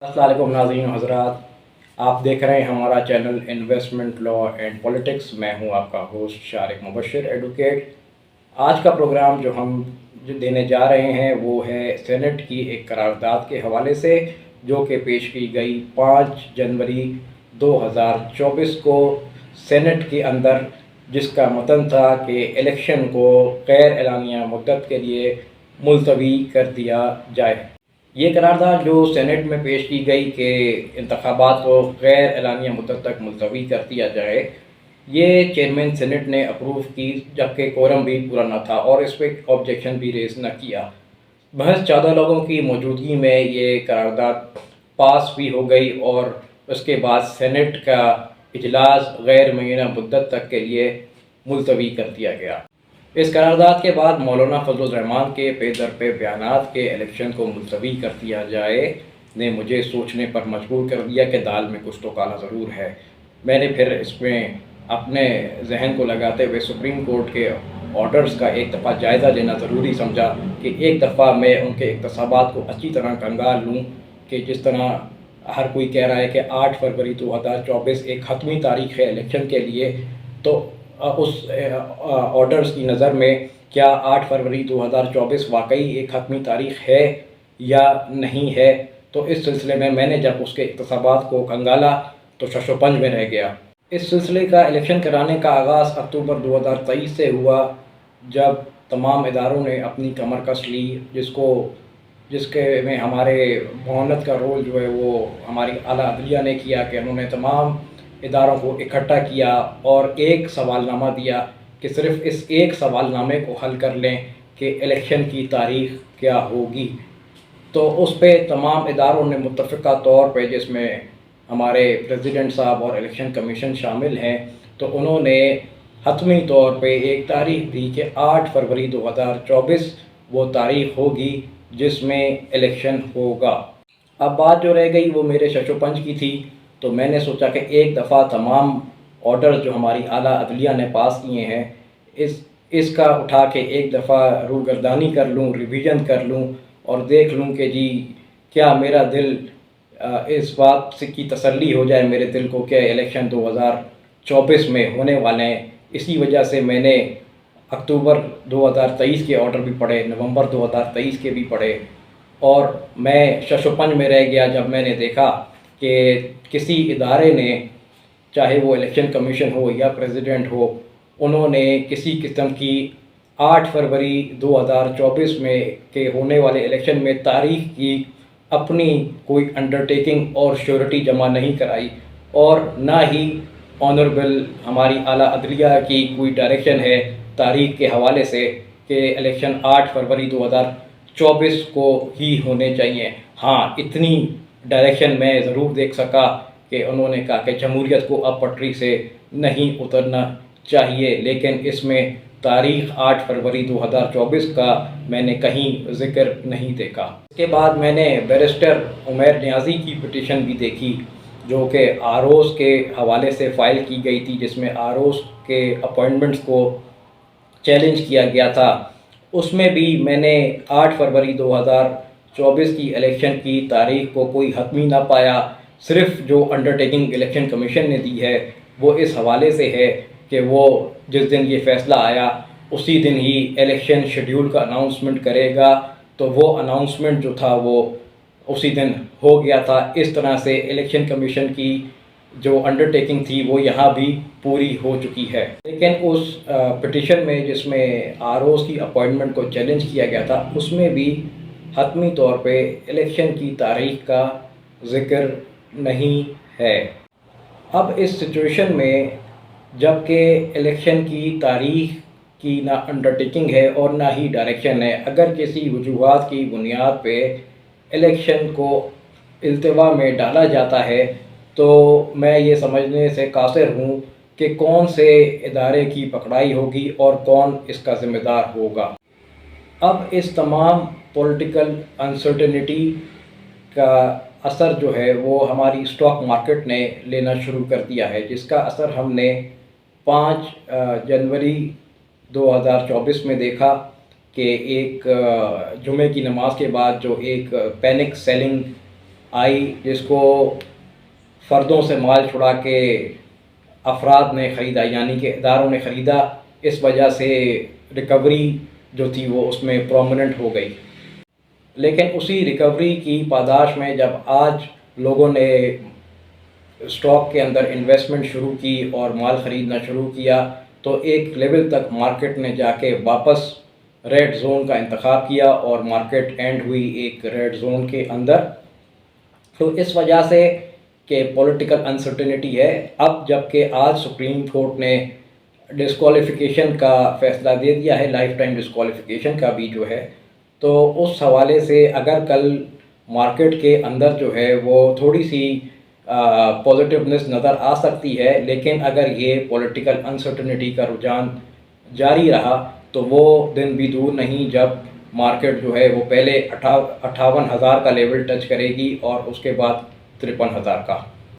अस्सलाम वालेकुम नाज़रीन हज़रात, आप देख रहे हैं हमारा channel investment law and politics. मैं हूं आपका होस्ट शारिक मुबशर एडवोकेट। आज का प्रोग्राम जो देने जा रहे हैं वो है सेनेट की एक करारदाद के हवाले से, जो कि पेश की गई 5 जनवरी 2024 को सेनेट के अंदर, जिसका मतन था कि इलेक्शन को गैर एलानिया मुद्दत के लिए मुलतवी कर दिया जाए। ये करारदाद जो सेनेट में पेश की गई कि इंतखाबात को गैर एलानिया मुद्दत तक मुलतवी कर दिया जाए, ये चेयरमैन सेनेट ने अप्रूव की, जबकि कोरम भी पूरा न था और इस पर ऑब्जेक्शन भी रेज़ न किया। महज 14 लोगों की मौजूदगी में ये करारदाद पास भी हो गई और उसके बाद सेनेट का इजलास गैर मुय्यना मुद्दत तक के लिए मुलतवी कर दिया गया। इस करारदाद के बाद मौलाना फजल रहमान के पे दर पे बयानात के इलेक्शन को मुलतवी कर दिया जाए ने मुझे सोचने पर मजबूर कर दिया कि दाल में कुछ तो काला ज़रूर है। मैंने फिर इसमें अपने जहन को लगाते हुए सुप्रीम कोर्ट के ऑर्डर्स का एक दफ़ा जायज़ा लेना ज़रूरी समझा कि एक दफ़ा मैं उनके इक़्तिसाबात को अच्छी तरह कंगाल लूँ कि जिस तरह हर कोई कह रहा है कि 8 फरवरी 2024 एक ख़त्मी तारीख़ है इलेक्शन के लिए, तो उस ऑर्डर्स की नज़र में क्या 8 फरवरी 2024 वाकई एक ख़त्मी तारीख़ है या नहीं है। तो इस सिलसिले में मैंने जब उसके इक़्तिसाबात को कंगाला तो शशोपंज में रह गया। इस सिलसिले का इलेक्शन कराने का आगाज़ अक्टूबर 2023 से हुआ, जब तमाम इदारों ने अपनी कमर कस ली, जिसके में हमारे मुआवनत का रोल जो है वो हमारी आला अदलिया ने किया कि उन्होंने तमाम इदारों को इकट्ठा किया और एक सवालनामा दिया कि सिर्फ़ इस एक सवालनामे को हल कर लें कि इलेक्शन की तारीख़ क्या होगी। तो उस पर तमाम इदारों ने मुत्तफ़िक़ा तौर पे, जिसमें हमारे प्रेसिडेंट साहब और इलेक्शन कमीशन शामिल हैं, तो उन्होंने हतमी तौर पे एक तारीख़ दी कि 8 फरवरी 2024 वो तारीख़ होगी जिसमें इलेक्शन होगा। अब बात जो रह गई वो मेरे शशोपंज की थी, तो मैंने सोचा कि एक दफ़ा तमाम ऑर्डर जो हमारी आला अदलिया ने पास किए हैं इसका उठा के एक दफ़ा रूगर्दानी कर लूँ, रिवीजन कर लूँ और देख लूँ कि जी क्या मेरा दिल इस बात से की तसल्ली हो जाए मेरे दिल को कि इलेक्शन 2024 में होने वाले हैं। इसी वजह से मैंने अक्टूबर 2023 के ऑर्डर भी पढ़े, नवंबर 2023 के भी पढ़े और मैं शशोपंज में रह गया जब मैंने देखा कि किसी इदारे ने, चाहे वो इलेक्शन कमीशन हो या प्रेसिडेंट हो, उन्होंने किसी किस्म की 8 फरवरी 2024 में के होने वाले इलेक्शन में तारीख़ की अपनी कोई अंडरटेकिंग और श्योरिटी जमा नहीं कराई और ना ही ऑनरेबल हमारी आला अदलिया की कोई डायरेक्शन है तारीख़ के हवाले से कि इलेक्शन 8 फरवरी 2024 को ही होने चाहिए। हाँ, इतनी डायरेक्शन मैं ज़रूर देख सका कि उन्होंने कहा कि जमहूरियत को अब पटरी से नहीं उतरना चाहिए, लेकिन इसमें तारीख़ 8 फरवरी 2024 का मैंने कहीं ज़िक्र नहीं देखा। इसके बाद मैंने बैरिस्टर उमैर नियाज़ी की पिटीशन भी देखी, जो कि आरओज़ के हवाले से फ़ाइल की गई थी, जिसमें आरओज़ के अपॉइंटमेंट्स को चैलेंज किया गया था। उसमें भी मैंने 8 फरवरी 2024 की इलेक्शन की तारीख़ को कोई हतमी ना पाया। सिर्फ़ जो अंडरटेकिंग इलेक्शन कमीशन ने दी है वो इस हवाले से है कि वो जिस दिन ये फ़ैसला आया उसी दिन ही इलेक्शन शेड्यूल का अनाउंसमेंट करेगा, तो वो अनाउंसमेंट जो था वो उसी दिन हो गया था। इस तरह से इलेक्शन कमीशन की जो अंडरटेकिंग थी वो यहाँ भी पूरी हो चुकी है। लेकिन उस पिटीशन में जिसमें आरओज़ की अपॉइंटमेंट को चैलेंज किया गया था, उसमें भी हतमी तौर पे इलेक्शन की तारीख़ का ज़िक्र नहीं है। अब इस सिचुएशन में जबकि इलेक्शन की तारीख़ की ना अंडरटेकिंग है और ना ही डायरेक्शन है, अगर किसी वजूहात की बुनियाद पे इलेक्शन को इल्तिवा में डाला जाता है तो मैं ये समझने से कासिर हूँ कि कौन से इदारे की पकड़ाई होगी और कौन इसका ज़िम्मेदार होगा। अब इस तमाम पॉलिटिकल अनसर्टेनिटी का असर जो है वो हमारी स्टॉक मार्केट ने लेना शुरू कर दिया है, जिसका असर हमने 5 जनवरी 2024 में देखा कि एक जुमे की नमाज के बाद जो एक पैनिक सेलिंग آئی جس کو فردوں سے مال چھڑا کے افراد نے خریدا، یعنی کہ اداروں نے خریدا، اس وجہ سے ریکوری جو تھی وہ اس میں پرومیننٹ ہو گئی۔ لیکن اسی ریکوری کی پاداش میں جب آج لوگوں نے اسٹاک کے اندر انویسٹمنٹ شروع کی اور مال خریدنا شروع کیا، تو ایک لیول تک مارکیٹ نے جا کے واپس ریڈ زون کا انتخاب کیا اور مارکیٹ اینڈ ہوئی ایک ریڈ زون کے اندر۔ تو اس وجہ سے کہ پولیٹیکل انسرٹینٹی ہے، اب جب کہ آج سپریم کورٹ نے ڈسکوالیفیکیشن کا فیصلہ دے دیا ہے، لائف ٹائم ڈسکوالیفیکیشن کا بھی جو ہے، تو اس حوالے سے اگر کل مارکیٹ کے اندر جو ہے وہ تھوڑی سی پازیٹیونیس نظر آ سکتی ہے، لیکن اگر یہ پولیٹیکل انسرٹنٹی کا رجحان جاری رہا تو وہ دن بھی دور نہیں جب مارکیٹ جو ہے وہ پہلے 58,000 کا لیول ٹچ کرے گی اور اس کے بعد 53,000 کا۔